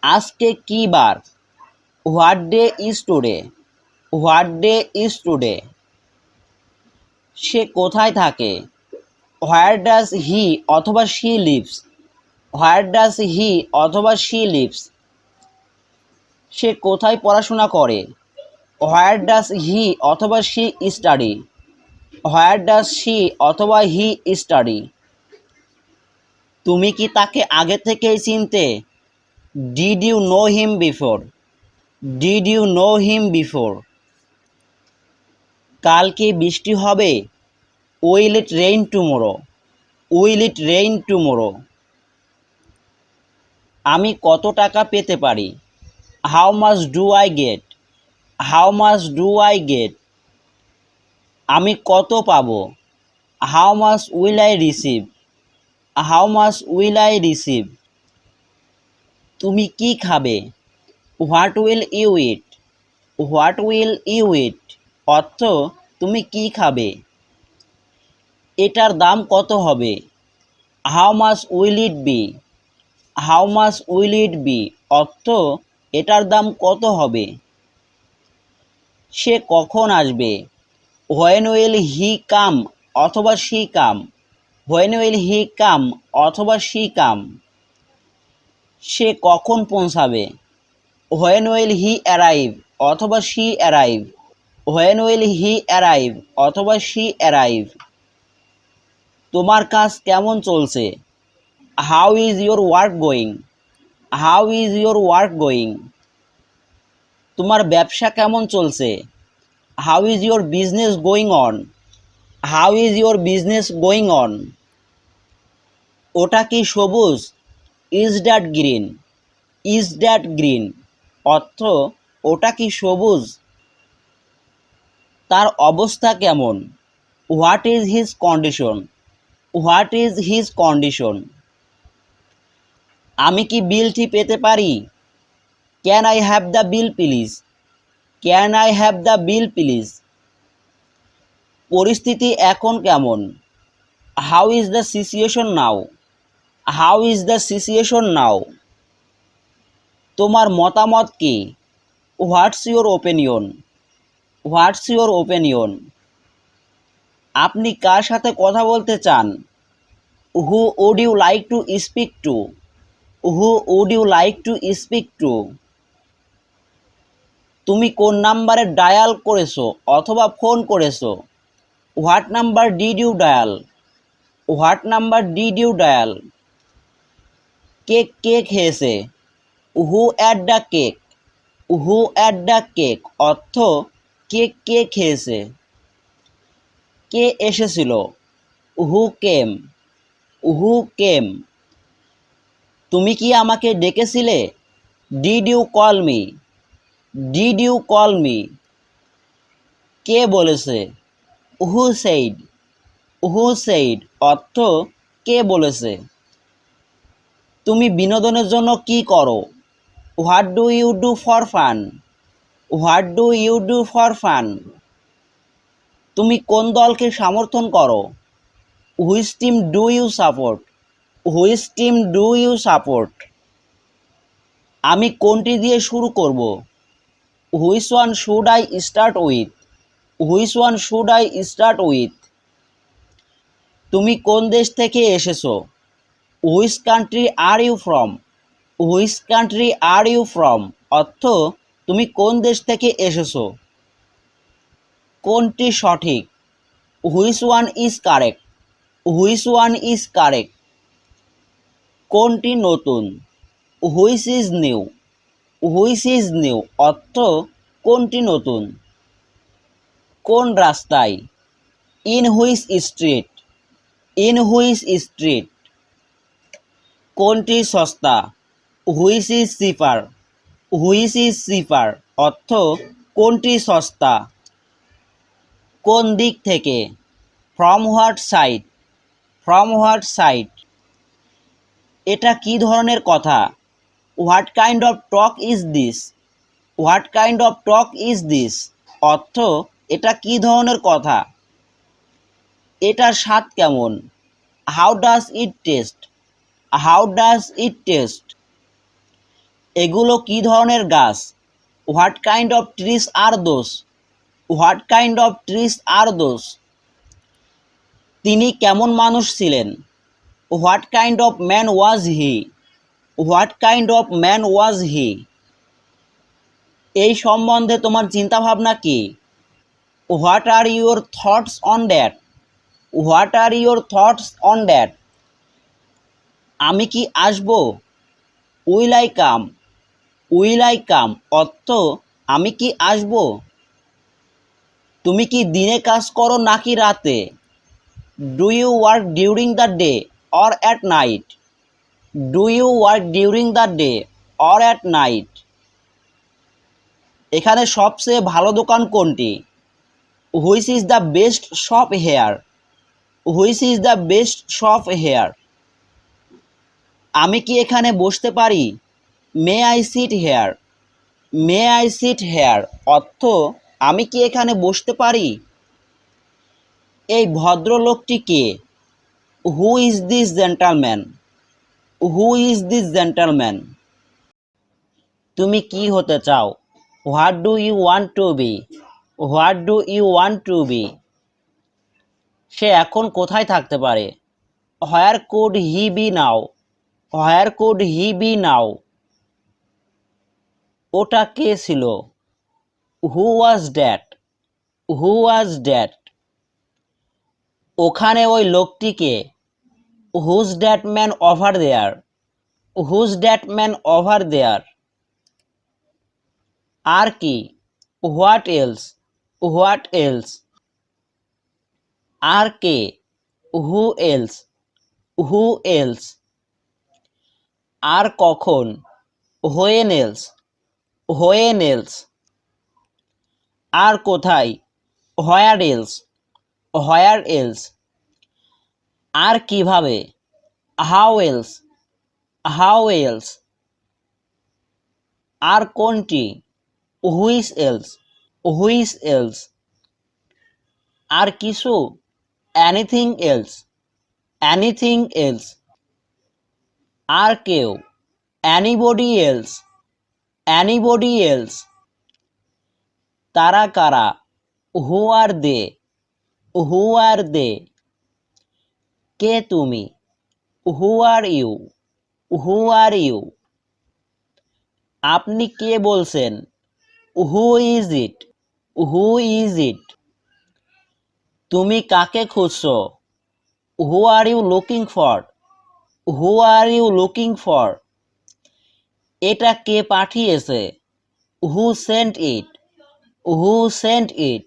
আজকে কি বার? What day is today? What day is today? সে কোথায় থাকে? হোয়ার ডাজ হি অথবা she lives? Where does he অথবা শি লিভস? সে কোথায় পড়াশোনা করে? হোয়ার ডাজ হি অথবা she study? Where does she অথবা হি স্টাডি? তুমি কি তাকে আগে থেকেই চিনতে? Did you know him before? Did you know him before? কাল কি বৃষ্টি হবে? Will it rain tomorrow? Will it rain tomorrow? আমি কত টাকা পেতে পারি? How much do I get? How much do I get? আমি কত পাবো? How much will I receive? How much will I receive? তুমি কি খাবে? What will you eat? What will you eat? অর্থ তুমি কি খাবে? এটার দাম কত হবে? How much will it be? How much will it be? অর্থ এটার দাম কত হবে? সে কখন আসবে? হোয়েন উইল হি কাম অথবা she come? When will he come অথবা শি কাম? সে কখন পৌঁছাবে? হোয়েন উইল হি অ্যারাইভ অথবা she arrive? When will he arrive অথবা শি অ্যারাইভ? তোমার কাজ কেমন চলছে? How is your work going? How is your work going? তোমার ব্যবসা কেমন চলছে? How is your business going on? How is your business going on? ওটা কি সবুজ? Is that green? Is that green? অর্থ ওটা কি সবুজ? তার অবস্থা কেমন? What is his condition? What is his condition? আমি কি বিলটি পেতে পারি? Can I have the bill please? Can I have the bill please? পরিস্থিতি এখন কেমন? How is the situation now? How is the situation now? তোমার মতামত কি? What's your opinion? What's your opinion? আপনি কার সাথে কথা বলতে চান? Who would you like to speak to? Who would you like to speak to? তুমি কোন নাম্বারে ডায়াল করেছো অথবা ফোন করেছো? What number did you dial? What number did you dial? Cake কে খেয়েছে? Who ate the cake? Who ate the cake? অর্থ cake কে খেয়েছে? কে এসেছিল? হু কেম? হু কেম? তুমি কি আমাকে ডেকেছিলে? Did you call me? Did you call me? কে বলেছে? Who said? Who said? অর্থ কে বলেছে? তুমি বিনোদনের জন্য কি করো? What do you do for fun? What do you do for fun? তুমি কোন দলকে সমর্থন করো? Which team do you support? Which team do you support? আমি কোনটি দিয়ে শুরু করব? Which one should I start with? Which one should I start with? তুমি কোন দেশ থেকে এসেছো? Which country are you from? Which country are you from? অর্থ তুমি কোন দেশ থেকে এসেছো? কোনটি সঠিক? Which one is correct? Which one is correct? কোনটি নতুন? Which is new? Which is new? অর্থ কোনটি নতুন? কোন রাস্তায়? In which street? In which street? কোনটি সস্তা? Which is cheaper? Which is cheaper? অর্থ কোনটি সস্তা? কোন দিক থেকে? From what side? From what side? এটা কি ধরনের কথা? What kind of talk is this? What kind of talk is this? অর্থ এটা কি ধরনের কথা? এটার স্বাদ কেমন? How does it taste? How does it taste? এগুলো কি ধরনের গাছ? What kind of trees are those? What kind of trees are those? তিনি কেমন মানুষ ছিলেন? What kind of man was he? What kind of man was he? এই সম্বন্ধে তোমার চিন্তাভাবনা কি? What are your thoughts on that? What are your thoughts on that? আমি কি আসব? Will I come? Will I come অর্থ আমি কি আসব? তুমি কি দিনে কাজ করো নাকি রাতে? Do you work during the day or at night? Do you work during the day or at night? এখানে সবচেয়ে ভালো দোকান কোনটি? Which is the best shop here? Which is the best shop here? আমি কি এখানে বসতে পারি? May I sit here? May I sit here অর্থ আমি কি এখানে বসতে পারি? এই ভদ্রলোকটি কে? Who is this gentleman? Who is this gentleman? তুমি কি হতে চাও? What do you want to be? What do you want to be? সে এখন কোথায় থাকতে পারে? Where could he be now? Where could he be now? ওটা কে ছিল? Who was that? Who was that? ওখানে ওই লোকটিকে? Who's that man over there? Who's that man over there? আর কি? What else? What else? আর কে? Who else? Who else? আর কখন? When else? When else? আর কোথায়? Where else? Where else? আর কিভাবে? How else? How else? আর কোনটি? Which else? Which else? আর কিছু? Anything else? Anything else? আর কেউ? Anybody else? Anybody else? তারা কারা? হু আর দে? হু আর দে? কে তুমি? Who are you? Who are you? আপনি কে বলছেন? Who is it? Who is it? তুমি কাকে খুঁজছো? Who are you looking for? Who are you looking for? এটা কে পাঠিয়েছে? Who sent it? Who sent it?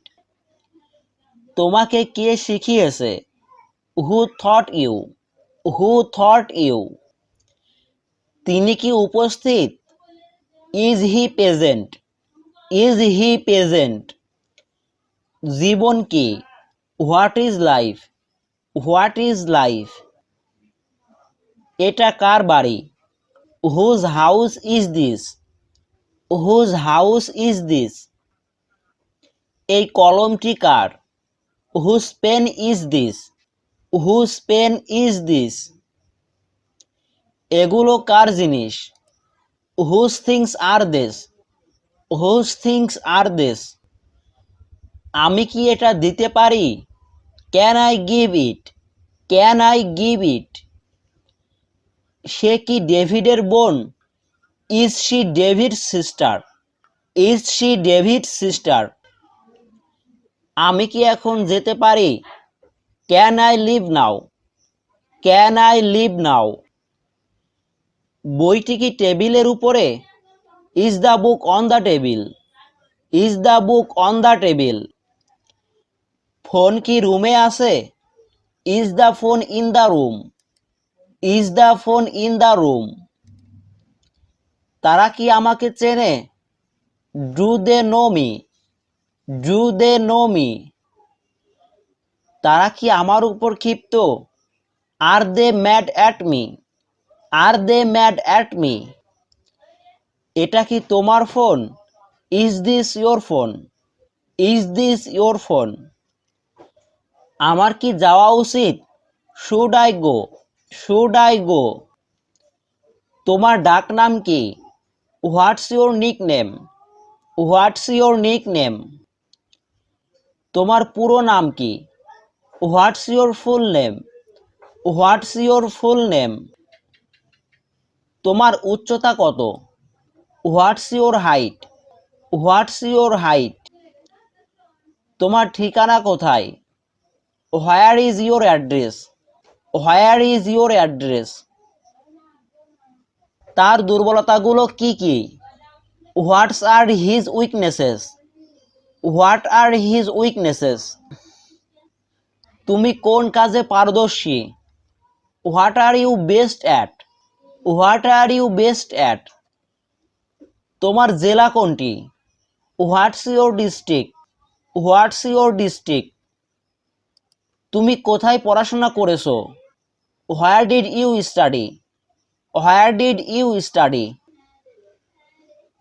তোমাকে কে শিখিয়েছে? Who thought you? Who thought you? তিনি কি উপস্থিত? Is he present? Is he present? জীবন কি? What is life? What is life? এটা কার বাড়ি? Whose house is this? Whose house is this? এই কলমটি কার? Whose pen is this? Whose pen is this? এগুলো কার জিনিস? Whose things are this? Whose things are this? আমি কি এটা দিতে পারি? Can I give it? Can I give it? সে কি ডেভিডের বোন? Is she David sister? Is she David sister? আমি কি এখন যেতে পারি? Can I leave now? Can I leave now? বইটি কি টেবিলের উপরে? Is the book on the table? Is the book on the table? Phone কি রুমে আছে? Is the phone in the room? Is the phone in the room? তারা কি আমাকে চেনে? Do they know me? Do they know me? তারা কি আমার উপর ক্ষিপ্ত? Are they mad at me? Are they mad at me? এটা কি তোমার phone? Is this your phone? Is this your phone? আমার কি যাওয়া উচিত? Should I go? Should I go? তোমার ডাক নাম কি? What's your nickname? What's your nickname? তোমার পুরো নাম কি? What's your full name? What's your full name? তোমার উচ্চতা কত? What's your height? What's your height? তোমার ঠিকানা কোথায়? Where is your address? Where is your address? তার দুর্বলতাগুলো কি কি? What's are his weaknesses? What are his weaknesses? তুমি কোন কাজে পারদর্শী? What are you best at? What are you best at? তোমার জেলা কোনটি? What's your district? What's your district? তুমি কোথায় পড়াশোনা করেছো? Where did you study? Where did you study?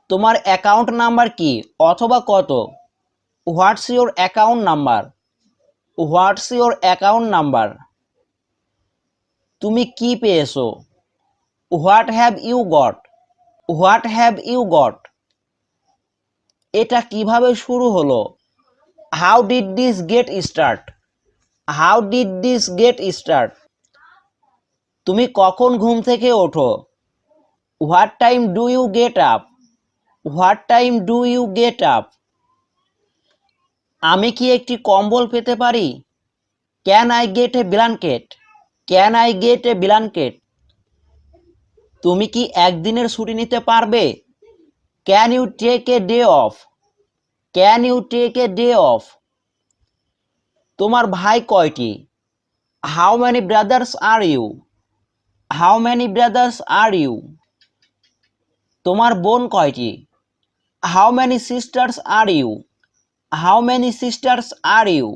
তোমার অ্যাকাউন্ট নাম্বার কি অথবা কত? What's your account number? What's your account number? তুমি কি পেয়েছো? What have you got? What have you got? এটা কিভাবে শুরু হলো? How did this get start? How did this get start? তুমি কখন ঘুম থেকে ওঠো? What time do you get up? What time do you get up? আমি কি একটি কম্বল পেতে পারি? Can I get a blanket? Can I get a blanket? তুমি কি একদিনের ছুটি নিতে পারবে? Can you take a day off? Can you take a day off? তোমার ভাই কয়টি? How many brothers are you? How many brothers are you? তোমার বোন কয়টি? How many sisters are you? How many sisters are you?